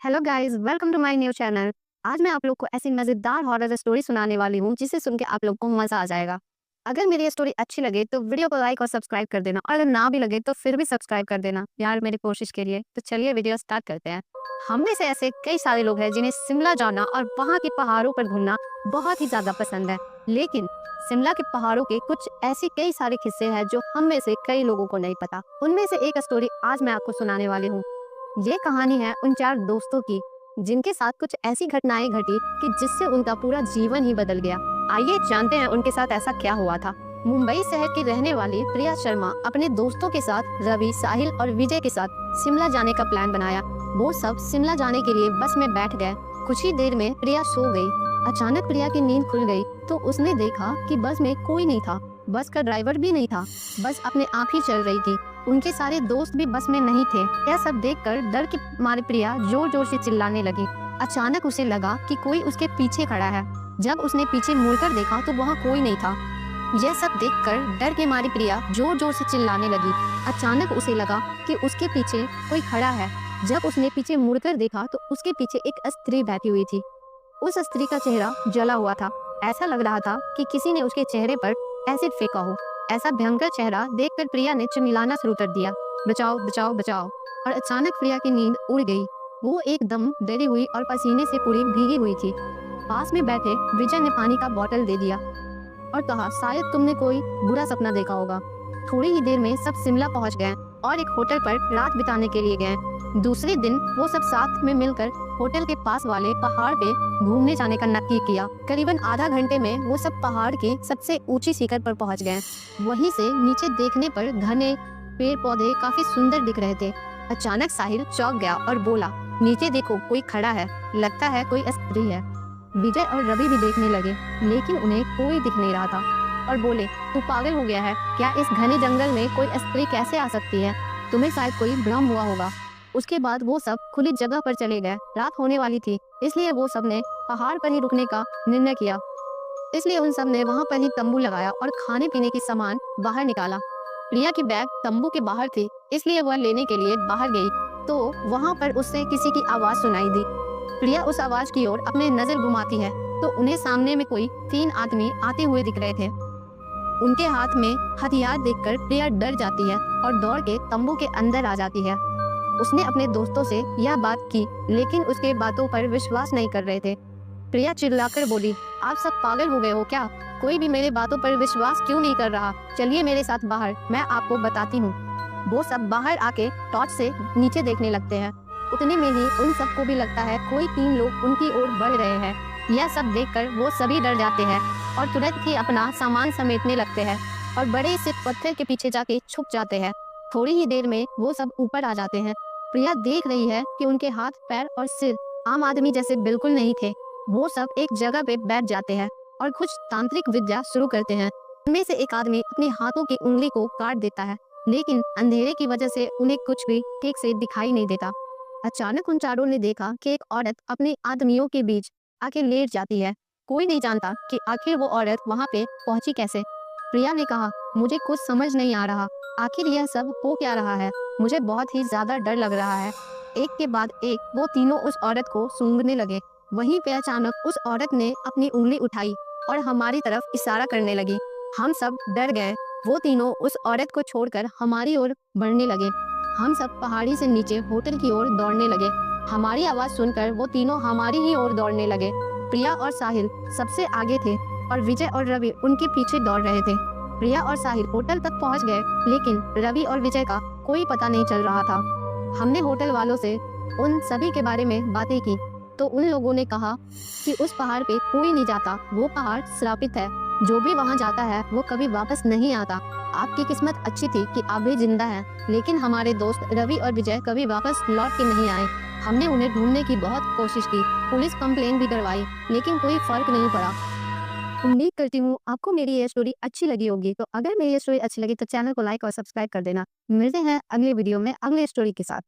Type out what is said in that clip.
Hello guys, welcome to my new channel. आज मैं आप लोग को ऐसी मजेदार हॉरर स्टोरी सुनाने वाली हूँ जिसे सुन के आप लोग को मजा आ जाएगा। अगर मेरी ये स्टोरी अच्छी लगे तो वीडियो को लाइक और सब्सक्राइब कर देना, और अगर ना भी लगे तो फिर भी सब्सक्राइब कर देना यार, मेरी कोशिश के लिए। तो चलिए वीडियो स्टार्ट करते हैं। हम में से ऐसे कई सारे लोग हैं जिन्हें शिमला जाना और वहाँ के पहाड़ों पर घूमना बहुत ही ज्यादा पसंद है, लेकिन शिमला के पहाड़ों के कुछ ऐसी कई सारे किस्से हैं जो हम में से कई लोगों को नहीं पता। उनमें से एक स्टोरी आज मैं आपको सुनाने वाली हूँ। ये कहानी है उन चार दोस्तों की जिनके साथ कुछ ऐसी घटनाएं घटी कि जिससे उनका पूरा जीवन ही बदल गया। आइए जानते हैं उनके साथ ऐसा क्या हुआ था। मुंबई शहर की रहने वाली प्रिया शर्मा अपने दोस्तों के साथ रवि, साहिल और विजय के साथ शिमला जाने का प्लान बनाया। वो सब शिमला जाने के लिए बस में बैठ गए। कुछ ही देर में प्रिया सो गई। अचानक प्रिया की नींद खुल गई तो उसने देखा कि बस में कोई नहीं था। बस का ड्राइवर भी नहीं था, बस अपने आप ही चल रही थी। उनके सारे दोस्त भी बस में नहीं थे। यह सब देखकर डर के मारे प्रिया जोर जोर से चिल्लाने लगी। अचानक उसे लगा कि कोई उसके पीछे खड़ा है। जब उसने पीछे मुड़कर देखा तो वहाँ कोई नहीं था। यह सब देखकर डर के मारी प्रिया जोर जोर से चिल्लाने लगी। अचानक उसे लगा कि उसके पीछे कोई खड़ा है। जब उसने पीछे मुड़कर देखा तो उसके पीछे एक स्त्री बैठी हुई थी। उस स्त्री का चेहरा जला हुआ था। ऐसा लग रहा था कि किसी ने उसके चेहरे पर एसिड फेंका हो। ऐसा भयंकर चेहरा देखकर प्रिया ने चिल्लाना शुरू कर दिया, बचाओ बचाओ बचाओ। और अचानक प्रिया की नींद उड़ गई। वो एकदम डरी हुई और पसीने से पूरी भीगी हुई थी। पास में बैठे विजय ने पानी का बोतल दे दिया और कहा, शायद तुमने कोई बुरा सपना देखा होगा। थोड़ी ही देर में सब शिमला पहुंच गए और एक होटल पर रात बिताने के लिए गए। दूसरे दिन वो सब साथ में मिलकर होटल के पास वाले पहाड़ पे घूमने जाने का नक्की किया। करीबन आधा घंटे में वो सब पहाड़ की सबसे ऊंची शिखर पर पहुंच गए। वहीं से नीचे देखने पर घने पेड़ पौधे काफी सुंदर दिख रहे थे। अचानक साहिल चौंक गया और बोला, नीचे देखो, कोई खड़ा है, लगता है कोई स्त्री है। विजय और रवि भी देखने लगे, लेकिन उन्हें कोई दिख नहीं रहा था और बोले, तू पागल हो गया है क्या? इस घने जंगल में कोई स्त्री कैसे आ सकती है? तुम्हें शायद कोई भ्रम हुआ होगा। उसके बाद वो सब खुली जगह पर चले गए। रात होने वाली थी, इसलिए वो सब ने पहाड़ पर ही रुकने का निर्णय किया। इसलिए उन सब ने वहाँ पर ही तंबू लगाया और खाने पीने की सामान बाहर निकाला। प्रिया की बैग तंबू के बाहर थी, इसलिए वह लेने के लिए बाहर गई तो वहाँ पर उससे किसी की आवाज सुनाई दी। प्रिया उस आवाज की ओर अपने नजर घुमाती है तो उन्हें सामने में कोई 3 आदमी आते हुए दिख रहे थे। उनके हाथ में हथियार देखकर प्रिया डर जाती है और दौड़ के तंबू के अंदर आ जाती है। उसने अपने दोस्तों से यह बात की, लेकिन उसके बातों पर विश्वास नहीं कर रहे थे। प्रिया चिल्लाकर बोली, आप सब पागल हो गए हो क्या? कोई भी मेरे बातों पर विश्वास क्यों नहीं कर रहा? चलिए मेरे साथ बाहर, मैं आपको बताती हूँ। वो सब बाहर आके टॉर्च से नीचे देखने लगते हैं। उतने में ही उन सबको भी लगता है कोई 3 लोग उनकी ओर बढ़ रहे हैं। यह सब देखकर वो सभी डर जाते हैं और तुरंत ही अपना सामान समेटने लगते हैं और बड़े से पत्थर के पीछे जाके छुप जाते हैं। थोड़ी ही देर में वो सब ऊपर आ जाते हैं। प्रिया देख रही है कि उनके हाथ, पैर और सिर आम आदमी जैसे बिल्कुल नहीं थे। वो सब एक जगह पे बैठ जाते हैं और कुछ तांत्रिक विद्या शुरू करते हैं। उनमें से एक आदमी अपने हाथों की उंगली को काट देता है, लेकिन अंधेरे की वजह से उन्हें कुछ भी ठीक से दिखाई नहीं देता। अचानक उन चारों ने देखा कि एक औरत अपने आदमियों के बीच आके लेट जाती है। कोई नहीं जानता कि आखिर वो औरत वहाँ पे पहुंची कैसे। प्रिया ने कहा, मुझे कुछ समझ नहीं आ रहा, आखिर यह सब हो क्या रहा है? मुझे बहुत ही ज्यादा डर लग रहा है। एक के बाद एक वो तीनों उस औरत को सूंघने लगे। वहीं पे अचानक उस औरत ने अपनी उंगली उठाई और हमारी तरफ इशारा करने लगी। हम सब डर गए। वो तीनों उस औरत को छोड़कर हमारी ओर बढ़ने लगे। हम सब पहाड़ी से नीचे होटल की ओर दौड़ने लगे। हमारी आवाज सुनकर वो तीनों हमारी ही ओर दौड़ने लगे। प्रिया और साहिल सबसे आगे थे और विजय और रवि उनके पीछे दौड़ रहे थे। प्रिया और साहिल होटल तक पहुंच गए, लेकिन रवि और विजय का कोई पता नहीं चल रहा था। हमने होटल वालों से उन सभी के बारे में बातें की तो उन लोगों ने कहा कि उस पहाड़ पे कोई नहीं जाता, वो पहाड़ श्रापित है। जो भी वहां जाता है वो कभी वापस नहीं आता। आपकी किस्मत अच्छी थी कि आप भी जिंदा हैं, लेकिन हमारे दोस्त रवि और विजय कभी वापस लौट के नहीं आए। हमने उन्हें ढूंढने की बहुत कोशिश की, पुलिस कंप्लेन भी करवाई, लेकिन कोई फर्क नहीं पड़ा। उम्मीद करती हूँ आपको मेरी ये स्टोरी अच्छी लगी होगी। तो अगर मेरी ये स्टोरी अच्छी लगी तो चैनल को लाइक और सब्सक्राइब कर देना। मिलते हैं अगले वीडियो में अगले स्टोरी के साथ।